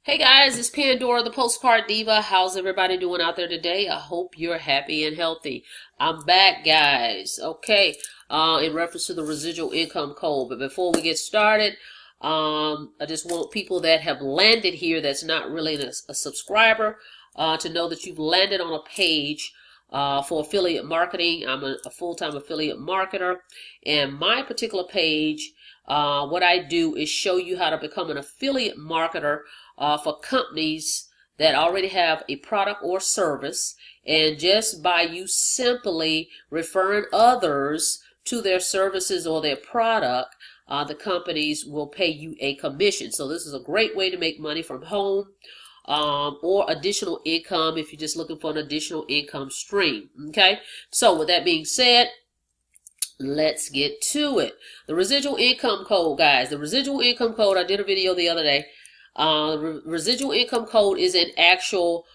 Hey guys, it's Pandora, the Postcard Diva. How's everybody doing out there today? I hope you're happy and healthy. I'm back, guys. Okay, in reference to the residual income code. But before we get started, I just want people that have landed here that's not really a subscriber to know that you've landed on a page for affiliate marketing. I'm a full-time affiliate marketer, and my particular page, what I do is show you how to become an affiliate marketer for companies that already have a product or service, and just by you simply referring others to their services or their product, the companies will pay you a commission. So this is a great way to make money from home, or additional income if you're just looking for an additional income stream. Okay, so with that being said, let's get to it. The residual income code, guys. The residual income code, I did a video the other day. Residual income code is an actual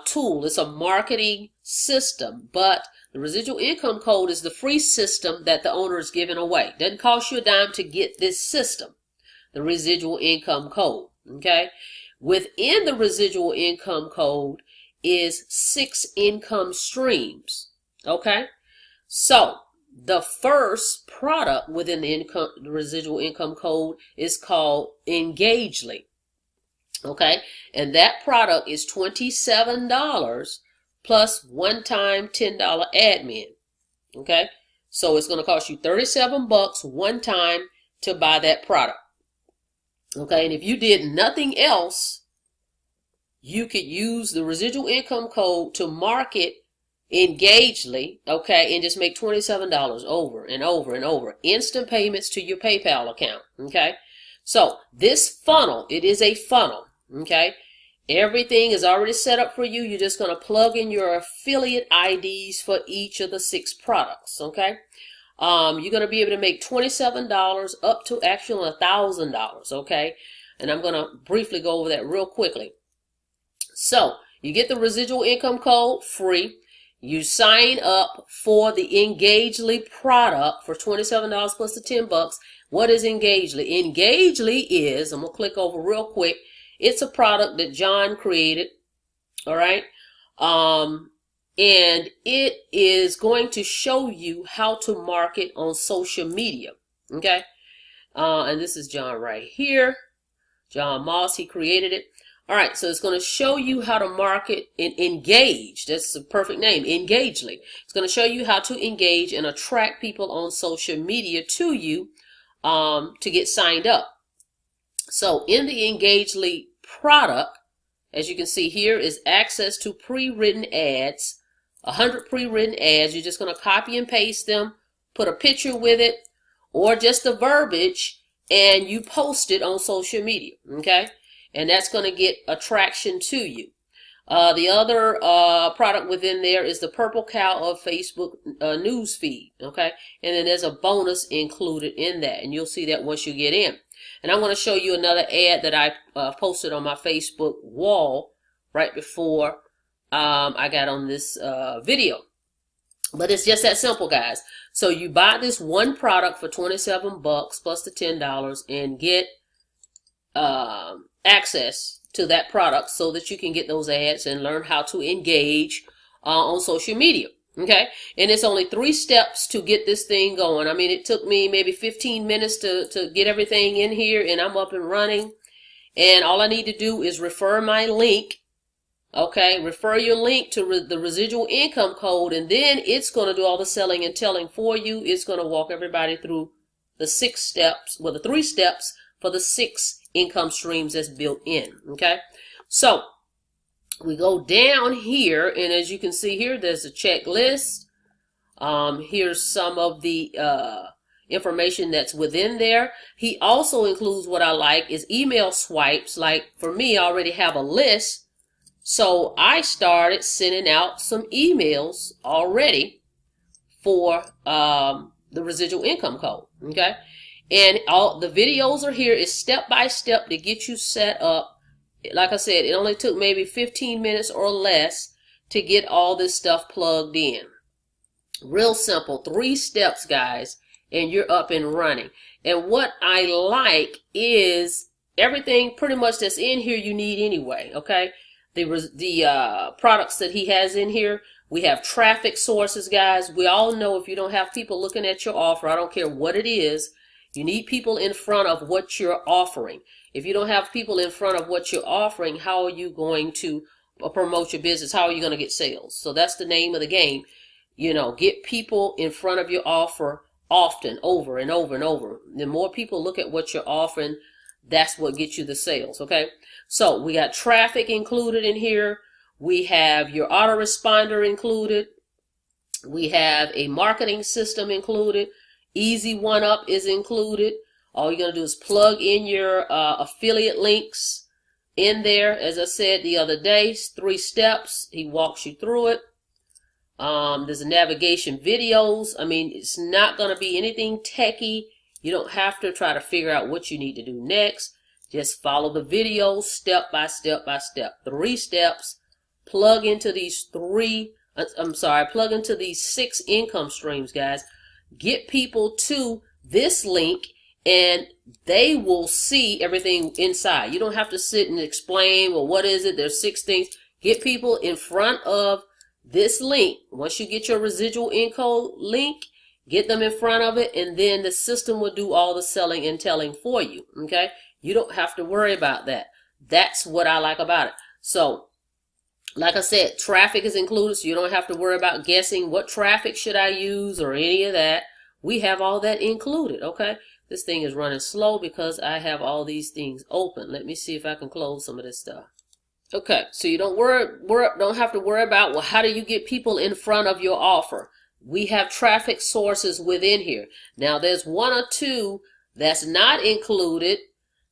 tool. It's a marketing system, but the residual income code is the free system that the owner is giving away. Doesn't cost you a dime to get this system, the residual income code. Okay, within the residual income code is 6 income streams. Okay, so the first product within the residual income code is called Engagely. Okay, and that product is $27 plus one-time $10 admin. Okay, so it's going to cost you $37 one time to buy that product. Okay, and if you did nothing else, you could use the residual income code to market Engagely, okay, and just make $27 over and over and over. Instant payments to your PayPal account. Okay, so this funnel, it is a funnel. Okay, everything is already set up for you. You're just going to plug in your affiliate IDs for each of the 6 products. Okay, you're going to be able to make $27 up to actually $1,000. Okay, and I'm going to briefly go over that real quickly. So you get the residual income code free. You sign up for the Engagely product for $27 plus the $10. What is Engagely? Engagely is, I'm going to click over real quick. It's a product that John created. All right. And it is going to show you how to market on social media. Okay. And this is John right here. John Moss, he created it. All right, so it's going to show you how to market and engage. That's the perfect name, Engagely. It's going to show you how to engage and attract people on social media to you to get signed up. So in the Engagely product, as you can see here, is access to pre-written ads, 100 pre-written ads. You're just going to copy and paste them, put a picture with it, or just the verbiage, and you post it on social media. Okay. And that's going to get attraction to you. The other product within there is the purple cow of Facebook news feed. Okay, and then there's a bonus included in that, and you'll see that once you get in. And I'm going to show you another ad that I posted on my Facebook wall right before I got on this video. But it's just that simple, guys. So you buy this one product for $27 plus the $10 and get access to that product so that you can get those ads and learn how to engage on social media. Okay, and it's only 3 steps to get this thing going. I mean, it took me maybe 15 minutes to get everything in here, and I'm up and running. And all I need to do is refer my link. Okay, refer your link to the residual income code, and then it's going to do all the selling and telling for you. It's going to walk everybody through the 6 steps, well, the 3 steps for the 6 income streams that's built in. Okay, so we go down here, and as you can see here, there's a checklist. Here's some of the information that's within there. He also includes, what I like is email swipes. Like for me, I already have a list, so I started sending out some emails already for the residual income code. Okay, and all the videos are here. Is step by step to get you set up. Like I said, it only took maybe 15 minutes or less to get all this stuff plugged in. Real simple, 3 steps, guys, and you're up and running. And what I like is everything pretty much that's in here you need anyway, okay? The products that he has in here, we have traffic sources, guys. We all know if you don't have people looking at your offer, I don't care what it is, you need people in front of what you're offering. If you don't have people in front of what you're offering, how are you going to promote your business? How are you going to get sales? So that's the name of the game. You know, get people in front of your offer often, over and over and over. The more people look at what you're offering, that's what gets you the sales, okay? So we got traffic included in here. We have your autoresponder included. We have a marketing system included. Easy one-up is included. All you're going to do is plug in your affiliate links in there. As I said the other day, 3 steps. He walks you through it. There's a navigation videos. I mean, it's not going to be anything techie. You don't have to try to figure out what you need to do next. Just follow the videos step by step by step. 3 steps. Plug into these plug into these 6 income streams, guys. Get people to this link and they will see everything inside. You don't have to sit and explain, well, what is it? There's 6 things. Get people in front of this link. Once you get your residual income link, get them in front of it, and then the system will do all the selling and telling for you, okay? You don't have to worry about that. That's what I like about it. So, like I said, traffic is included, so you don't have to worry about guessing what traffic should I use or any of that. We have all that included, okay? This thing is running slow because I have all these things open. Let me see if I can close some of this stuff. Okay, so you don't have to worry about, well, how do you get people in front of your offer? We have traffic sources within here. Now, there's 1 or 2 that's not included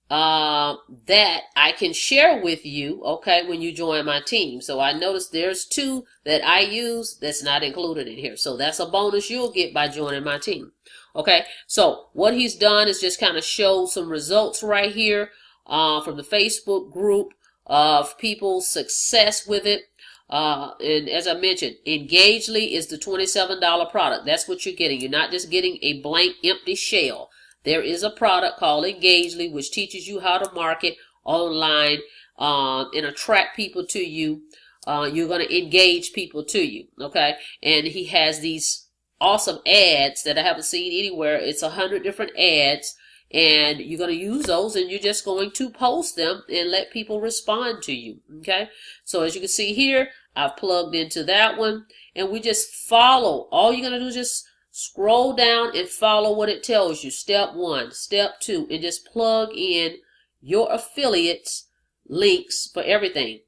that I can share with you, okay, when you join my team. So I noticed there's 2 that I use that's not included in here. So that's a bonus you'll get by joining my team. Okay, so what he's done is just kind of show some results right here from the Facebook group of people's success with it. And as I mentioned, Engagely is the $27 product. That's what you're getting. You're not just getting a blank, empty shell. There is a product called Engagely, which teaches you how to market online and attract people to you. You're going to engage people to you, okay? And he has these awesome ads that I haven't seen anywhere. It's 100 different ads, and you're going to use those, and you're just going to post them and let people respond to you, okay? So as you can see here, I've plugged into that one, and we just follow. All you're going to do is just scroll down and follow what it tells you. Step 1, step 2, and just plug in your affiliates links for everything.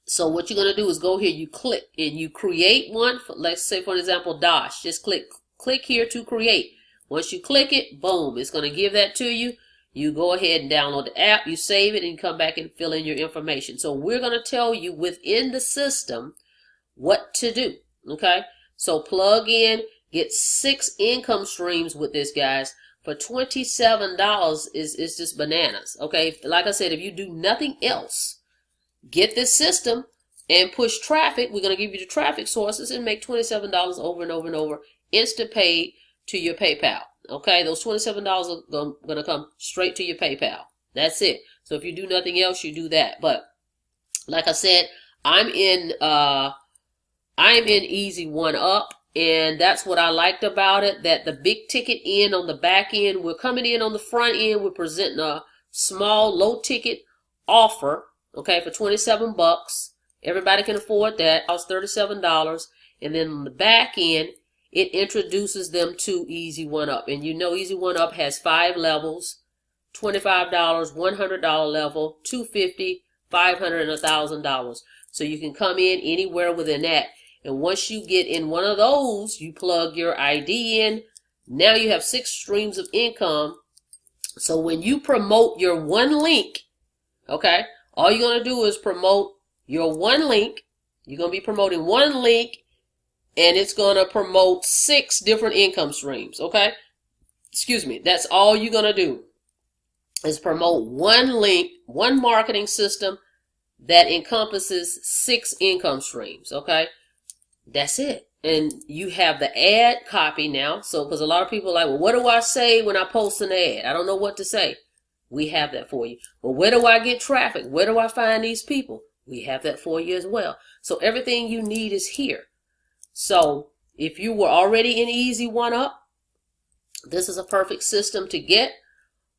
So what you're going to do is go here, you click, and you create one. Let's say, for example, Dosh. Just click here to create. Once you click it, boom, it's going to give that to you. You go ahead and download the app, you save it, and come back and fill in your information. So we're going to tell you within the system what to do, okay? So plug in, get 6 income streams with this, guys. For $27 is just bananas, okay? Like I said, if you do nothing else, get this system and push traffic. We're going to give you the traffic sources and make $27 over and over and over, instant paid to your PayPal. Okay, those $27 are going to come straight to your PayPal. That's it. So if you do nothing else, you do that. But like I said, I'm in Easy One Up, and that's what I liked about it. That the big ticket end on the back end, we're coming in on the front end. We're presenting a small, low ticket offer. Okay, for 27 bucks. Everybody can afford that. That was $37. And then on the back end, it introduces them to Easy One Up. And you know Easy One Up has 5 levels: $25, $100 level, $250, $500, and $1,000. So you can come in anywhere within that. And once you get in one of those, you plug your ID in. Now you have 6 streams of income. So when you promote your one link, okay, all you're going to do is promote your one link. You're going to be promoting one link, and it's going to promote 6 different income streams, okay? Excuse me. That's all you're going to do is promote one link, one marketing system that encompasses 6 income streams, okay? That's it. And you have the ad copy now. So, because a lot of people are like, well, what do I say when I post an ad? I don't know what to say. We have that for you. But where do I get traffic? Where do I find these people? We have that for you as well. So everything you need is here. So if you were already in Easy One Up, this is a perfect system to get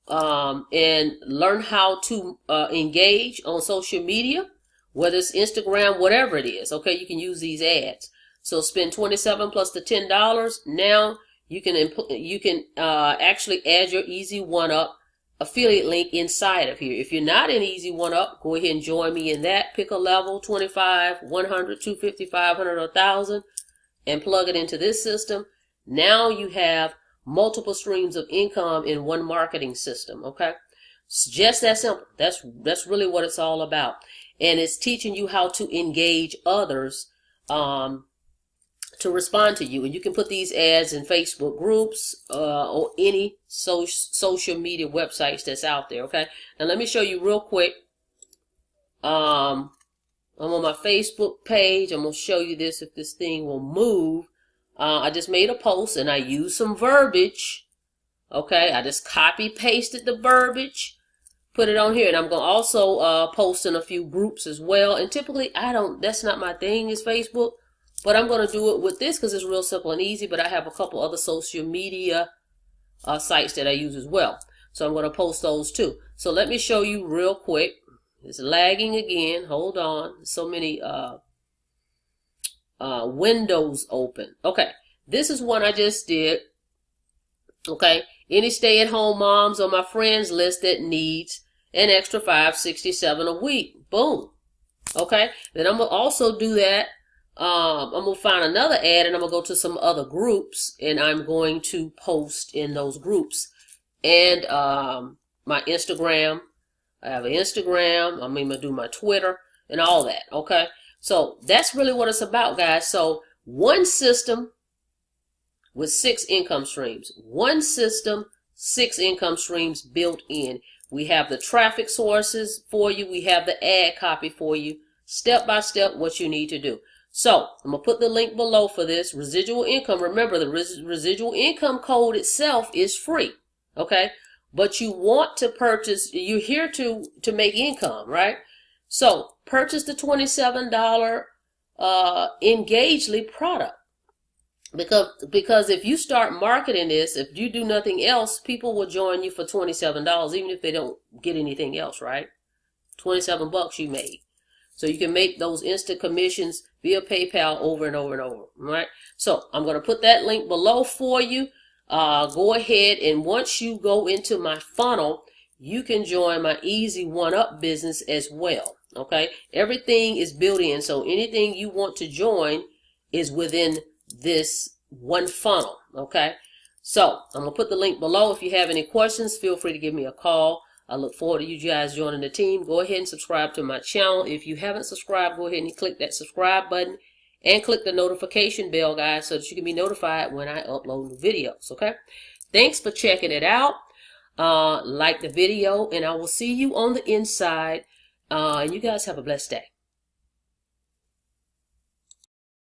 and learn how to engage on social media, whether it's Instagram, whatever it is. Okay, you can use these ads. So spend $27 plus the $10. Now you can actually add your Easy One Up affiliate link inside of here. If you're not in Easy One Up, go ahead and join me in that. Pick a level, 25, 100, 250, 500, or 1,000, and plug it into this system. Now you have multiple streams of income in one marketing system. Okay, it's just that simple. That's really what it's all about, and it's teaching you how to engage others to respond to you. And you can put these ads in Facebook groups or any social media websites that's out there. Okay, now let me show you real quick. I'm on my Facebook page. I'm gonna show you this if this thing will move. I just made a post and I used some verbiage. Okay, I just copy pasted the verbiage, put it on here, and I'm gonna also post in a few groups as well. And typically that's not my thing, is Facebook, but I'm gonna do it with this because it's real simple and easy. But I have a couple other social media sites that I use as well, so I'm gonna post those too. So let me show you real quick. It's lagging again. Hold on. So many windows open. Okay, this is one I just did. Okay, any stay-at-home moms on my friends list that needs an extra $5.67 a week. Boom. Okay, then I'm gonna also do that. I'm gonna find another ad and I'm gonna go to some other groups and I'm going to post in those groups. And my Instagram, I have an Instagram. I'm gonna do my Twitter and all that. Okay, so that's really what it's about, guys. So one system with 6 income streams. One system, 6 income streams built in. We have the traffic sources for you. We have the ad copy for you. Step by step what you need to do. So I'm going to put the link below for this. Residual income. Remember, the residual income code itself is free. Okay? But you want to purchase, you're here to make income, right? So purchase the $27 Engagely product. Because if you start marketing this, if you do nothing else, people will join you for $27, even if they don't get anything else, right? $27 you made. So you can make those instant commissions via PayPal over and over and over, right? So I'm going to put that link below for you. Go ahead, and once you go into my funnel, you can join my Easy One Up business as well, okay? Everything is built in, so anything you want to join is within this one funnel, okay? So I'm going to put the link below. If you have any questions, feel free to give me a call. I look forward to you guys joining the team. Go ahead and subscribe to my channel. If you haven't subscribed, go ahead and click that subscribe button and click the notification bell, guys, so that you can be notified when I upload new videos, okay? Thanks for checking it out. Like the video, and I will see you on the inside. And you guys have a blessed day.